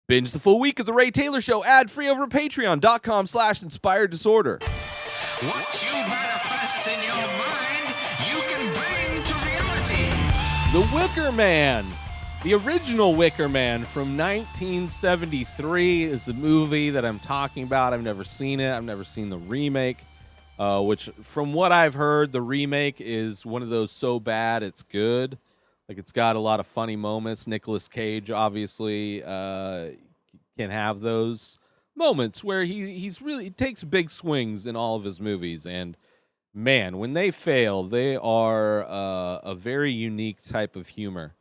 Binge the full week of The Ray Taylor Show ad-free over at patreon.com/inspired disorder. What you manifest in your mind, you can bring to reality. The Wicker Man. The original Wicker Man from 1973 is the movie that I'm talking about. I've never seen it. I've never seen the remake, which from what I've heard, the remake is one of those so bad it's good. Like, it's got a lot of funny moments. Nicolas Cage, obviously, can have those moments where he takes big swings in all of his movies. And, man, when they fail, they are a very unique type of humor.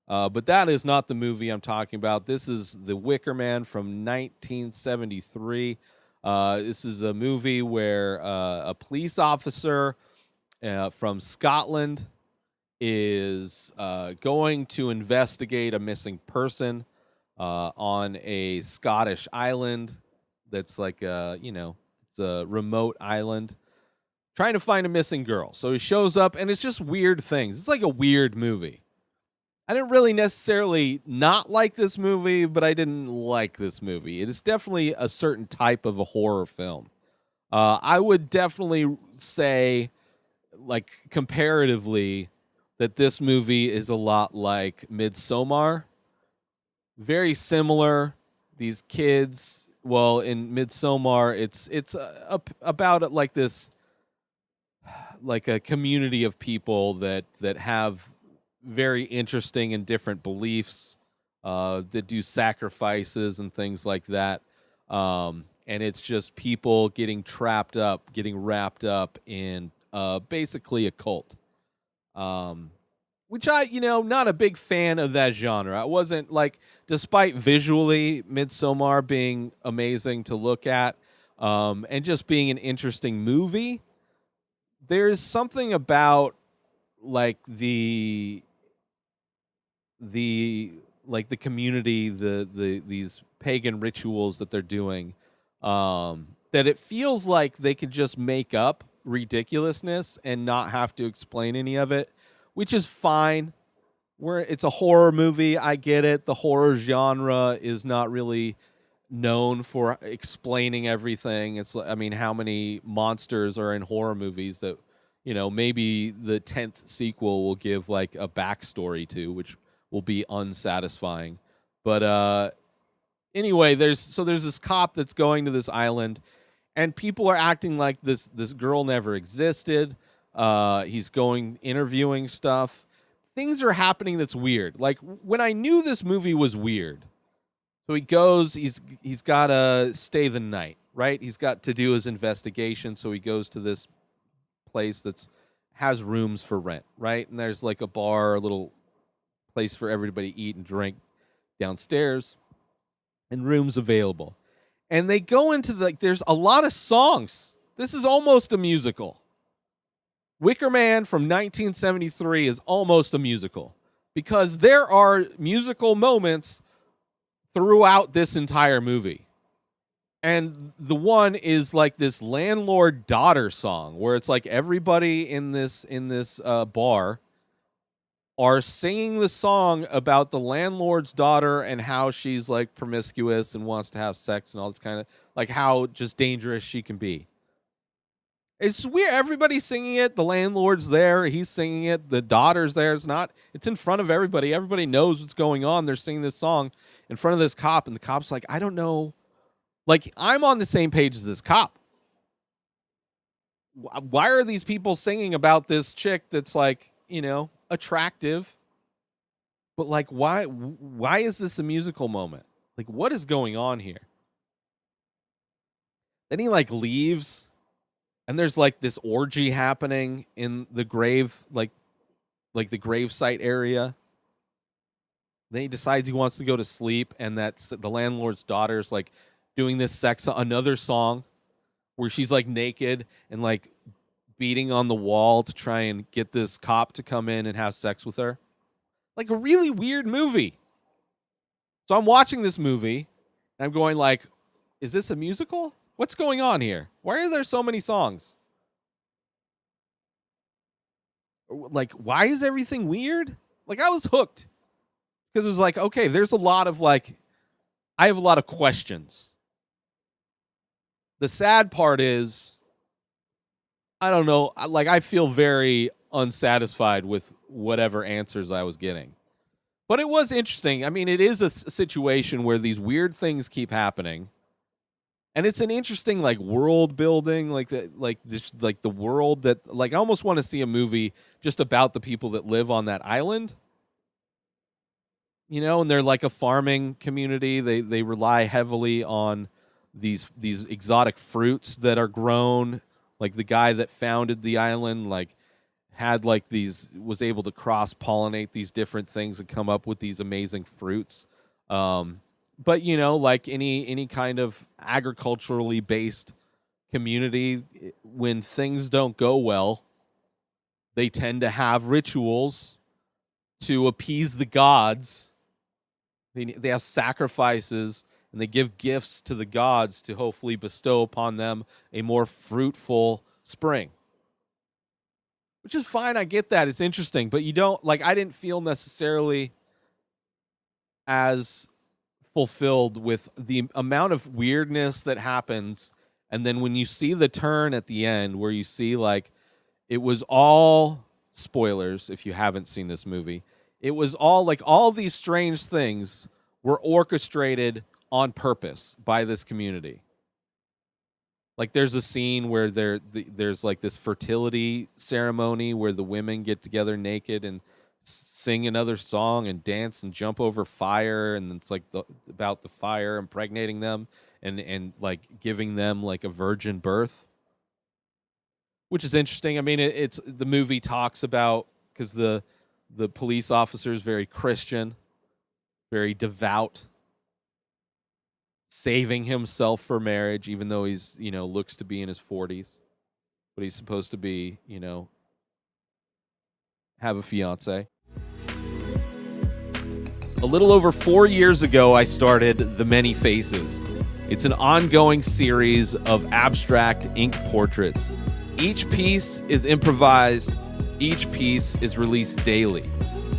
But that is not the movie I'm talking about. This is The Wicker Man from 1973. This is a movie where a police officer from Scotland is going to investigate a missing person on a Scottish island that's like it's a remote island, trying to find a missing girl. So he shows up, and it's just weird things. It's like a weird movie. I didn't really necessarily not like this movie, but I didn't like this movie. It is definitely a certain type of a horror film. I would definitely say, like, comparatively, that this movie is a lot like Midsommar. Very similar. These kids, well, in Midsommar, it's about like this, like a community of people that have very interesting and different beliefs, that do sacrifices and things like that. And it's just people getting wrapped up in basically a cult. Which not a big fan of that genre. I wasn't like, despite visually Midsommar being amazing to look at, and just being an interesting movie, there's something about like the community, these pagan rituals that they're doing, that it feels like they could just make up ridiculousness and not have to explain any of it, which is fine. It's a horror movie. I get it. The horror genre is not really known for explaining everything. How many monsters are in horror movies that, maybe the 10th sequel will give like a backstory to, which will be unsatisfying. But anyway, there's this cop that's going to this island, and people are acting like this girl never existed. He's interviewing stuff. Things are happening that's weird. Like, when I knew this movie was weird, so he goes, he's got to stay the night, right? He's got to do his investigation, so he goes to this place has rooms for rent, right? And there's like a bar, a little place for everybody to eat and drink downstairs, and rooms available. And they go into there's a lot of songs. This is almost a musical. Wicker Man from 1973 is almost a musical, because there are musical moments throughout this entire movie. And the one is like this landlord-daughter song, where it's like everybody in this bar are singing the song about the landlord's daughter and how she's like promiscuous and wants to have sex and all this kind of, like, how just dangerous she can be. It's weird. Everybody's singing it. The landlord's there. He's singing it. The daughter's there. It's in front of everybody. Everybody knows what's going on. They're singing this song in front of this cop, and the cop's like, I don't know. Like, I'm on the same page as this cop. Why are these people singing about this chick that's like, attractive? But like, why is this a musical moment? Like, what is going on here? Then he like leaves, and there's like this orgy happening in the grave, like the gravesite area. Then he decides he wants to go to sleep, and that's the landlord's daughter's like doing this another song where she's like naked and like beating on the wall to try and get this cop to come in and have sex with her. Like, a really weird movie. So I'm watching this movie, and I'm going like, is this a musical? What's going on here? Why are there so many songs? Like, why is everything weird? Like, I was hooked. Because it was like, okay, there's a lot of like, I have a lot of questions. The sad part is, I don't know, like I feel very unsatisfied with whatever answers I was getting. But it was interesting. I mean, it is a situation where these weird things keep happening. And it's an interesting like world building, like the world that like I almost want to see a movie just about the people that live on that island. And they're like a farming community. They rely heavily on these exotic fruits that are grown. Like the guy that founded the island, like had like was able to cross pollinate these different things and come up with these amazing fruits. But like any kind of agriculturally based community, when things don't go well, they tend to have rituals to appease the gods. They have sacrifices and they give gifts to the gods to hopefully bestow upon them a more fruitful spring. Which is fine, I get that. It's interesting, but you don't like I didn't feel necessarily as fulfilled with the amount of weirdness that happens, and then when you see the turn at the end where you see like it was all spoilers if you haven't seen this movie. It was all like all these strange things were orchestrated on purpose by this community. Like there's a scene where there's like this fertility ceremony where the women get together naked and sing another song and dance and jump over fire, and it's like about the fire impregnating them and like giving them like a virgin birth, which is interesting. I mean, it's the movie talks about because the police officer is very Christian, very devout, saving himself for marriage, even though he's, looks to be in his 40s, but he's supposed to be, have a fiance. A little over 4 years ago, I started The Many Faces. It's an ongoing series of abstract ink portraits. Each piece is improvised. Each piece is released daily.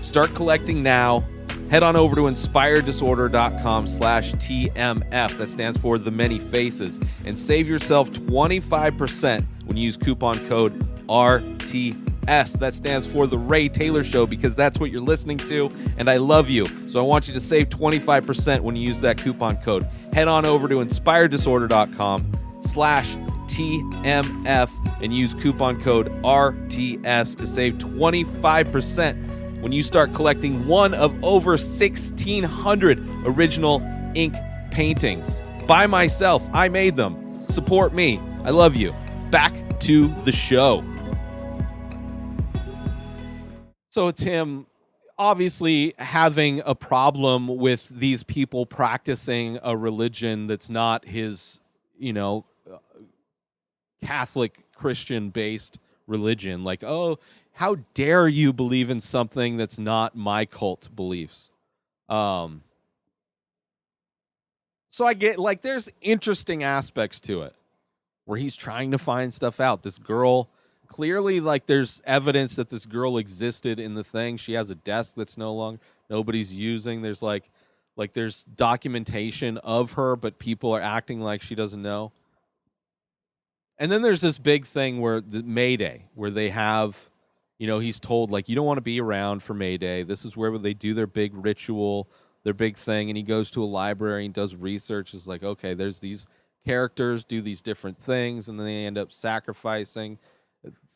Start collecting now. Head on over to inspireddisorder.com/TMF. That stands for The Many Faces. And save yourself 25% when you use coupon code RTS. That stands for The Ray Taylor Show, because that's what you're listening to, and I love you. So I want you to save 25% when you use that coupon code. Head on over to inspireddisorder.com/TMF and use coupon code RTS to save 25% when you start collecting one of over 1,600 original ink paintings. By myself, I made them. Support me. I love you. Back to the show. So it's him obviously having a problem with these people practicing a religion that's not his, Catholic Christian-based religion. Like, oh, how dare you believe in something that's not my cult beliefs? So I get, like, there's interesting aspects to it where he's trying to find stuff out. This girl, clearly, like, there's evidence that this girl existed in the thing. She has a desk that's nobody's using. There's there's documentation of her, but people are acting like she doesn't know. And then there's this big thing where the May Day, where they have, he's told, like, you don't want to be around for May Day. This is where they do their big ritual, their big thing. And he goes to a library and does research. It's like, okay, there's these characters do these different things, and then they end up sacrificing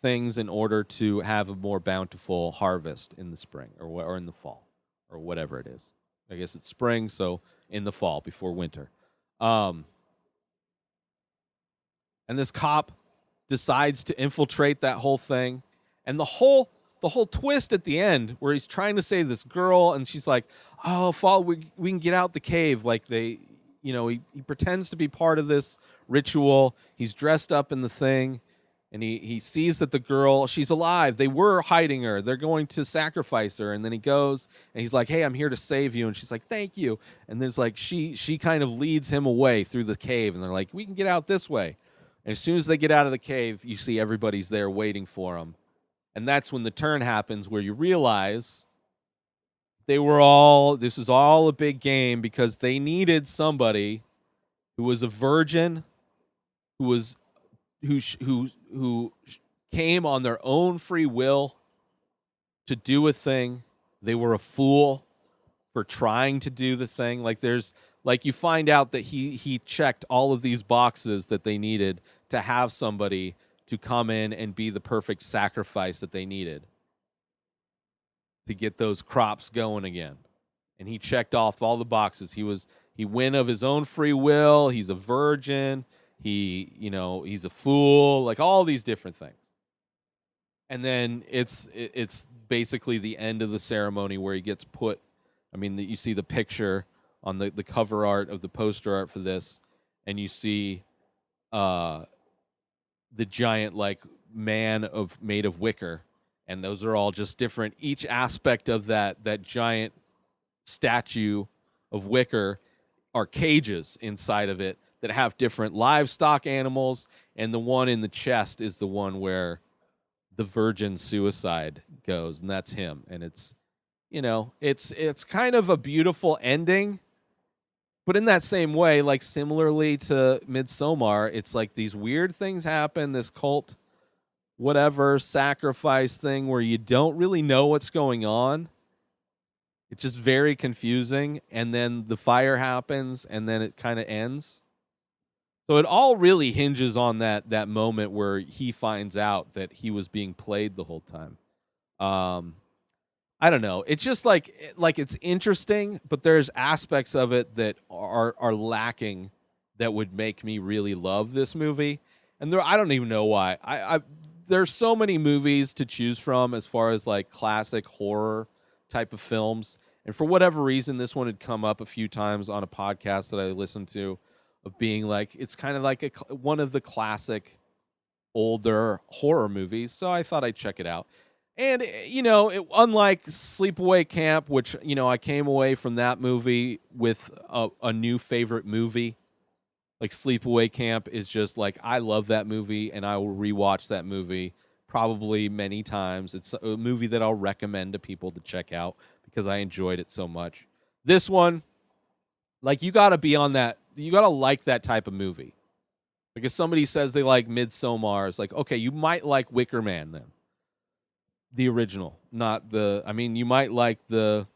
things in order to have a more bountiful harvest in the spring or in the fall or whatever it is. I guess it's spring, so in the fall before winter. And this cop decides to infiltrate that whole thing. And the whole twist at the end where he's trying to save this girl and she's like, oh, we can get out the cave. Like he pretends to be part of this ritual. He's dressed up in the thing and he sees that the girl, she's alive. They were hiding her. They're going to sacrifice her. And then he goes and he's like, hey, I'm here to save you. And she's like, thank you. And there's like, she kind of leads him away through the cave. And they're like, we can get out this way. And as soon as they get out of the cave, you see everybody's there waiting for them. And that's when the turn happens where you realize this is all a big game because they needed somebody who was a virgin, who was who came on their own free will to do a thing. They were a fool for trying to do the thing. Like you find out that he checked all of these boxes that they needed to have somebody to come in and be the perfect sacrifice that they needed to get those crops going again. And he checked off all the boxes. He went of his own free will. He's a virgin. He's a fool, like all these different things. And then it's basically the end of the ceremony where he gets put. I mean, you see the picture on the cover art of the poster art for this, and you see the giant like man made of wicker, and those are all just different. Each aspect of that giant statue of wicker are cages inside of it that have different livestock animals, and the one in the chest is the one where the virgin suicide goes, and that's him. And it's kind of a beautiful ending, but in that same way, like similarly to Midsommar, it's like these weird things happen, this cult whatever sacrifice thing where you don't really know what's going on. It's just very confusing, and then the fire happens, and then it kind of ends. So it all really hinges on that moment where he finds out that he was being played the whole time. I don't know. It's just like it's interesting, but there's aspects of it that are lacking that would make me really love this movie. And I don't even know why. There's so many movies to choose from as far as like classic horror type of films. And for whatever reason, this one had come up a few times on a podcast that I listened to, of being like, it's kind of like one of the classic older horror movies. So I thought I'd check it out. And, unlike Sleepaway Camp, which, I came away from that movie with a new favorite movie. Like Sleepaway Camp is just like, I love that movie, and I will rewatch that movie probably many times. It's a movie that I'll recommend to people to check out because I enjoyed it so much. This one, like, you got to be on that. You got to like that type of movie. Like if somebody says they like Midsommar, it's like, okay, you might like Wicker Man then. The original, not the, I mean, you might like the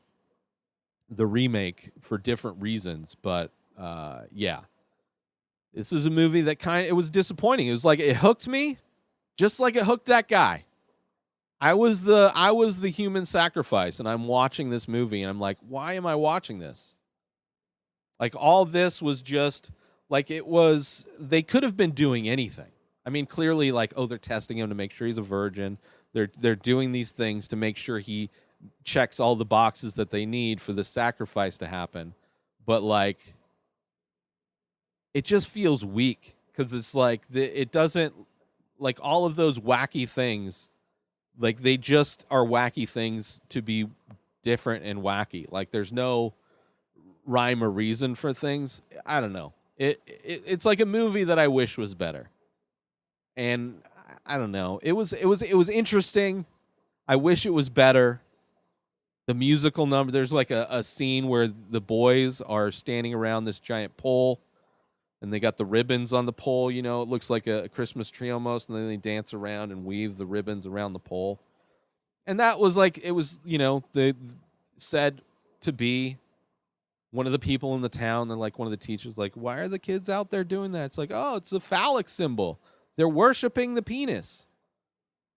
remake for different reasons, but yeah. This is a movie that it was disappointing. It was like, it hooked me just like it hooked that guy. I was the human sacrifice, and I'm watching this movie, and I'm like, why am I watching this? Like, all this was just, like, they could have been doing anything. I mean, clearly, like, they're testing him to make sure he's a virgin. They're doing these things to make sure he checks all the boxes that they need for the sacrifice to happen. But, like, it just feels weak, because it's like, it doesn't, like, all of those wacky things, like, they just are wacky things to be different and wacky. Like, there's no rhyme or reason for things. I don't know. It's like a movie that I wish was better. And I don't know. It was interesting. I wish it was better. The musical number, there's like a scene where the boys are standing around this giant pole, and they got the ribbons on the pole. It looks like a Christmas tree almost, and then they dance around and weave the ribbons around the pole. And that was like, it was, said to be one of the people in the town. They're like, one of the teachers, like, why are the kids out there doing that? It's like, oh, it's a phallic symbol. They're worshiping the penis.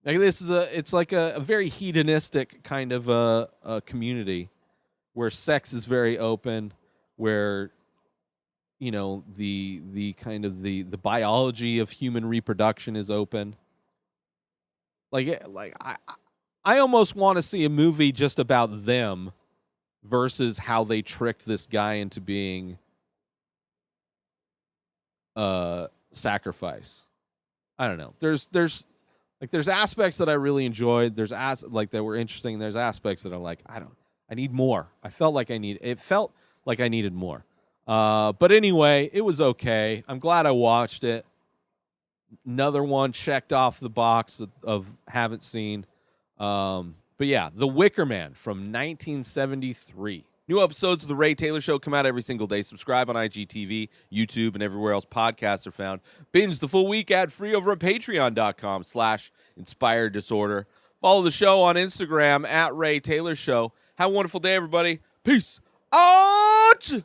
Like, it's like a very hedonistic kind of a community where sex is very open, where, the kind of the biology of human reproduction is open. Like I almost want to see a movie just about them versus how they tricked this guy into being sacrifice. I don't know. There's aspects that I really enjoyed. There's that were interesting. There's aspects that are like, I need more. It felt like I needed more. But anyway, it was okay. I'm glad I watched it. Another one checked off the box of haven't seen. But But yeah, The Wicker Man from 1973. New episodes of The Ray Taylor Show come out every single day. Subscribe on IGTV, YouTube, and everywhere else podcasts are found. Binge the full week ad-free over at patreon.com/inspired disorder. Follow the show on Instagram at Ray Taylor Show. Have a wonderful day, everybody. Peace out!